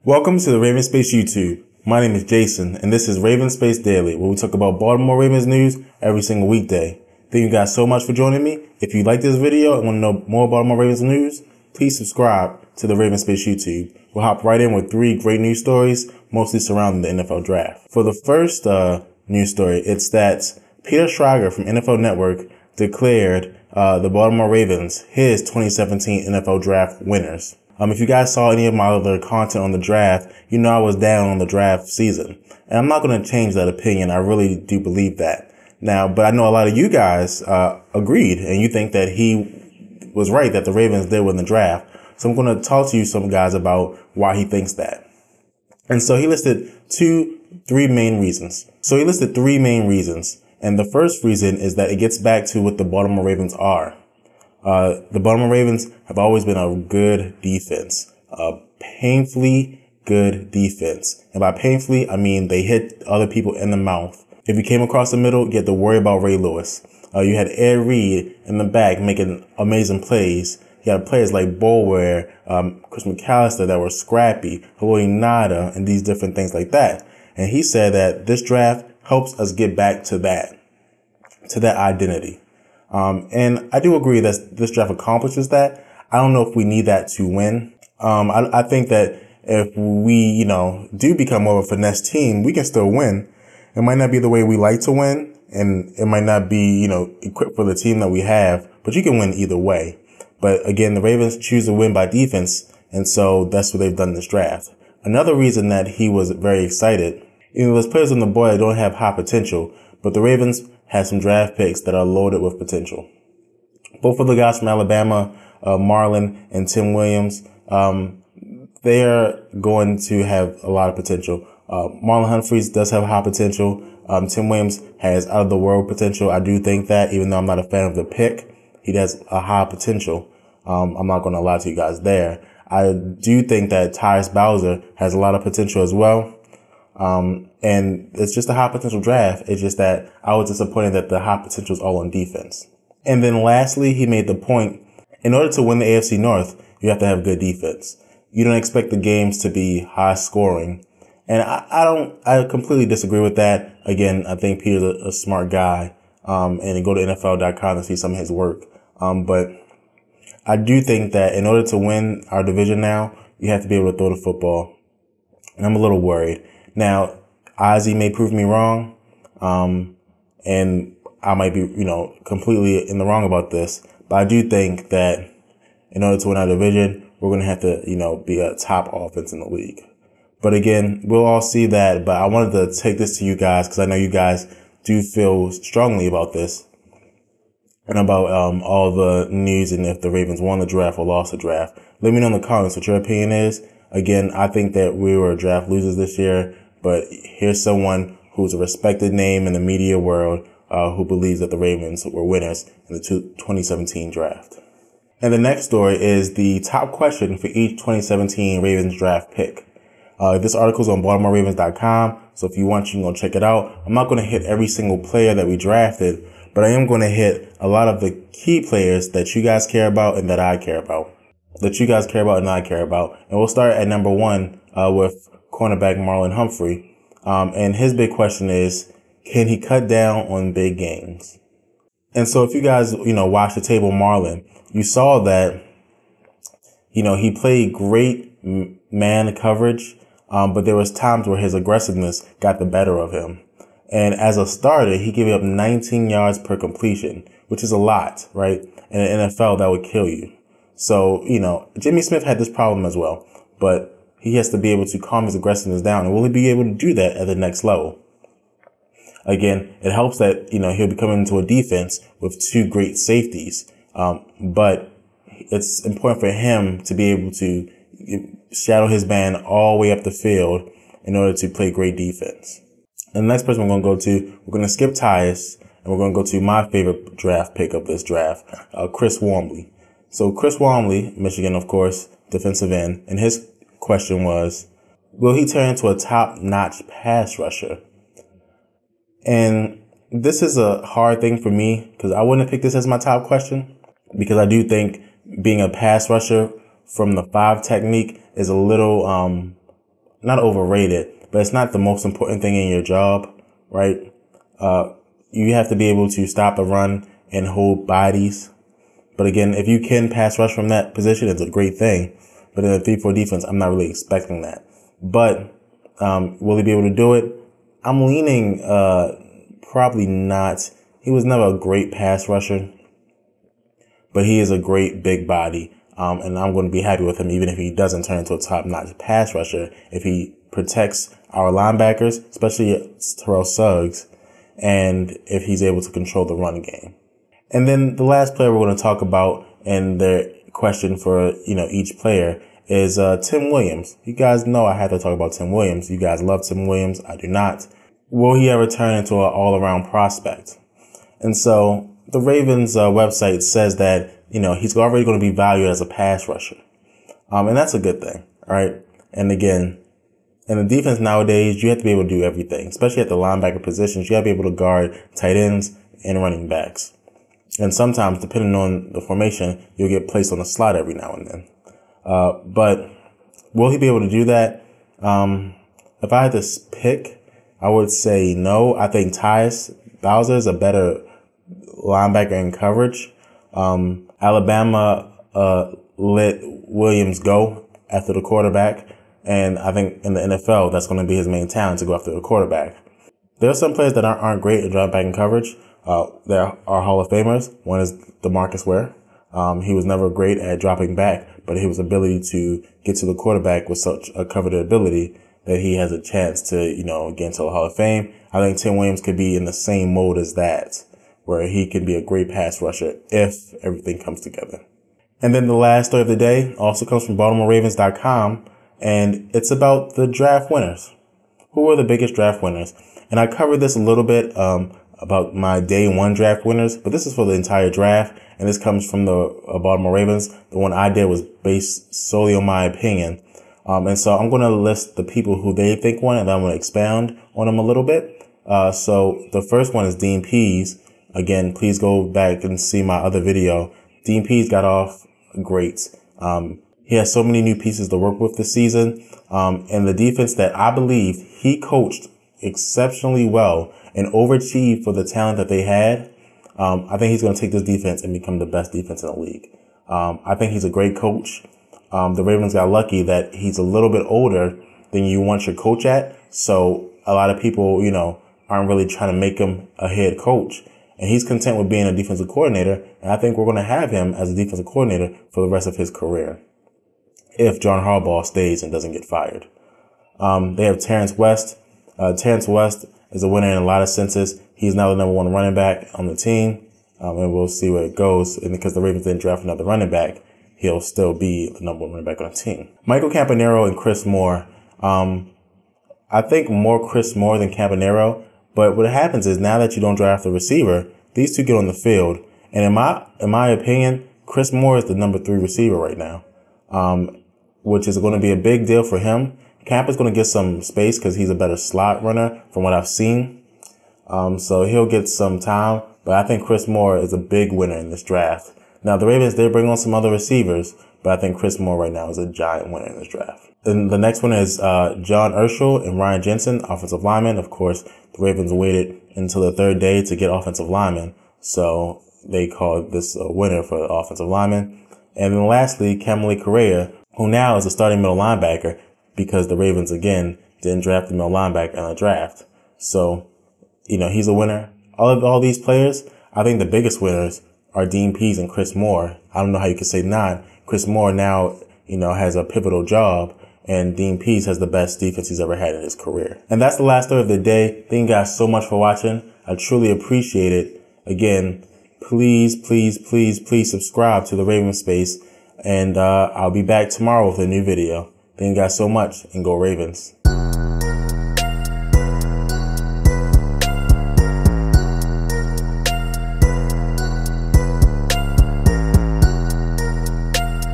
Welcome to the Ravens Space YouTube. My name is Jason, and this is Ravens Space Daily, where we talk about Baltimore Ravens news every single weekday. Thank you guys so much for joining me. If you like this video and want to know more Baltimore Ravens news, please subscribe to the Ravens Space YouTube. We'll hop right in with 3 great news stories, mostly surrounding the NFL draft. For the first news story, it's that Peter Schrager from NFL Network declared the Baltimore Ravens his 2017 NFL Draft winners. If you guys saw any of my other content on the draft, you know I was down on the draft season. And I'm not going to change that opinion. I really do believe that. Now, but I know a lot of you guys agreed, and you think that he was right, that the Ravens did win the draft. So I'm going to talk to you some guys about why he thinks that. And so he listed three main reasons. And the first reason is that it gets back to what the Baltimore Ravens are. The Baltimore Ravens have always been a good defense, a painfully good defense. And by painfully, I mean they hit other people in the mouth. If you came across the middle, you had to worry about Ray Lewis. You had Ed Reed in the back making amazing plays. You had players like Boulware, Chris McAllister that were scrappy, Haloti Ngata, and these different things like that. And he said that this draft helps us get back to that identity. And I do agree that this draft accomplishes that. I don't know if we need that to win. I think that if we, do become more of a finesse team, we can still win. It might not be the way we like to win, and it might not be, equipped for the team that we have, but you can win either way. But again, the Ravens choose to win by defense, and so that's what they've done in this draft. Another reason that he was very excited, there's players on the board that don't have high potential, but the Ravens has some draft picks that are loaded with potential. Both of the guys from Alabama, Marlon and Tim Williams, they are going to have a lot of potential. Marlon Humphreys does have high potential. Tim Williams has out of the world potential. I do think that, even though I'm not a fan of the pick, he has a high potential. I'm not going to lie to you guys there. I do think that Tyus Bowser has a lot of potential as well. And it's just a high potential draft. It's just that I was disappointed that the high potential is all on defense. And then lastly, he made the point, in order to win the AFC North, you have to have good defense. You don't expect the games to be high scoring. And I completely disagree with that. Again, I think Peter's a smart guy. And go to NFL.com to see some of his work. But I do think that in order to win our division now, you have to be able to throw the football. And I'm a little worried. Now, Ozzie may prove me wrong, and I might be, completely in the wrong about this, but I do think that in order to win our division, we're going to have to, be a top offense in the league. But again, we'll all see that, but I wanted to take this to you guys because I know you guys do feel strongly about this and about, all the news and if the Ravens won the draft or lost the draft. Let me know in the comments what your opinion is. Again, I think that we were draft losers this year. But here's someone who's a respected name in the media world who believes that the Ravens were winners in the 2017 draft. And the next story is the top question for each 2017 Ravens draft pick. This article is on BaltimoreRavens.com, so if you want, you can go check it out. I'm not going to hit every single player that we drafted, but I am going to hit a lot of the key players that you guys care about and that I care about. That you guys care about and I care about. And we'll start at number 1 with cornerback Marlon Humphrey. And his big question is, can he cut down on big games? And so if you guys, watch the table Marlon, you saw that, he played great man coverage, but there was times where his aggressiveness got the better of him. And as a starter, he gave up 19 yards per completion, which is a lot, right? In the NFL, that would kill you. So, Jimmy Smith had this problem as well, but he has to be able to calm his aggressiveness down. And will he be able to do that at the next level? Again, it helps that, he'll be coming into a defense with 2 great safeties. But it's important for him to be able to shadow his man all the way up the field in order to play great defense. And the next person we're going to skip Tyus, and we're going to go to my favorite draft pick of this draft, Chris Wormley. So Chris Wormley, Michigan, of course, defensive end, and his question was, will he turn into a top-notch pass rusher? And this is a hard thing for me because I wouldn't have picked this as my top question because I do think being a pass rusher from the 5 technique is a little not overrated, but it's not the most important thing in your job, right? You have to be able to stop the run and hold bodies. But again, if you can pass rush from that position, it's a great thing. But in a 3-4 defense, I'm not really expecting that. But will he be able to do it? I'm leaning probably not. He was never a great pass rusher, but he is a great big body. And I'm going to be happy with him even if he doesn't turn into a top-notch pass rusher. If he protects our linebackers, especially Terrell Suggs, and if he's able to control the run game. And then the last player we're going to talk about, and the question for, each player is Tim Williams. You guys know I had to talk about Tim Williams. You guys love Tim Williams. I do not. Will he ever turn into an all-around prospect? And so the Ravens website says that, he's already going to be valued as a pass rusher. And that's a good thing. All right. And again, in the defense nowadays, you have to be able to do everything, especially at the linebacker positions. You have to be able to guard tight ends and running backs. And sometimes, depending on the formation, you'll get placed on the slot every now and then. But will he be able to do that? If I had to pick, I would say no. I think Tyus Bowser is a better linebacker in coverage. Alabama let Williams go after the quarterback. And I think in the NFL, that's going to be his main talent, to go after the quarterback. There are some players that aren't great at dropping back in coverage. There are Hall of Famers. One is DeMarcus Ware. He was never great at dropping back, but his ability to get to the quarterback with such a coveted ability that he has a chance to, get into the Hall of Fame. I think Tim Williams could be in the same mode as that, where he can be a great pass rusher if everything comes together. And then the last story of the day also comes from BaltimoreRavens.com. And it's about the draft winners. Who are the biggest draft winners? And I covered this a little bit about my day one draft winners, but this is for the entire draft. And this comes from the Baltimore Ravens. The one I did was based solely on my opinion. And so I'm going to list the people who they think won, and then I'm going to expound on them a little bit. So the first one is Dean Pease. Again, please go back and see my other video. Dean Pease got off great. He has so many new pieces to work with this season. And the defense that I believe he coached exceptionally well and overachieved for the talent that they had. I think he's going to take this defense and become the best defense in the league. I think he's a great coach. The Ravens got lucky that he's a little bit older than you want your coach at. So a lot of people, aren't really trying to make him a head coach. And he's content with being a defensive coordinator. And I think we're going to have him as a defensive coordinator for the rest of his career, if John Harbaugh stays and doesn't get fired. They have Terrence West. Terrence West is a winner in a lot of senses. He's now the number one running back on the team. And we'll see where it goes. And because the Ravens didn't draft another running back, he'll still be the number one running back on the team. Michael Campanaro and Chris Moore. I think more Chris Moore than Campanaro. But what happens is, now that you don't draft a receiver, these two get on the field. And in my opinion, Chris Moore is the number 3 receiver right now. Which is going to be a big deal for him. Camp is going to get some space because he's a better slot runner from what I've seen. So he'll get some time, but I think Chris Moore is a big winner in this draft. Now the Ravens did bring on some other receivers, but I think Chris Moore right now is a giant winner in this draft. And the next one is John Urschel and Ryan Jensen, offensive linemen. Of course, the Ravens waited until the 3rd day to get offensive linemen, so they called this a winner for the offensive linemen. And then lastly, Kamali Correa, who now is a starting middle linebacker because the Ravens, again, didn't draft the middle linebacker in the draft. So, he's a winner. All these players, I think the biggest winners are Dean Pease and Chris Moore. I don't know how you could say not. Chris Moore now, has a pivotal job, and Dean Pease has the best defense he's ever had in his career. And that's the last story of the day. Thank you guys so much for watching. I truly appreciate it. Again, please subscribe to the Raven Space. And I'll be back tomorrow with a new video. Thank you guys so much, and go Ravens.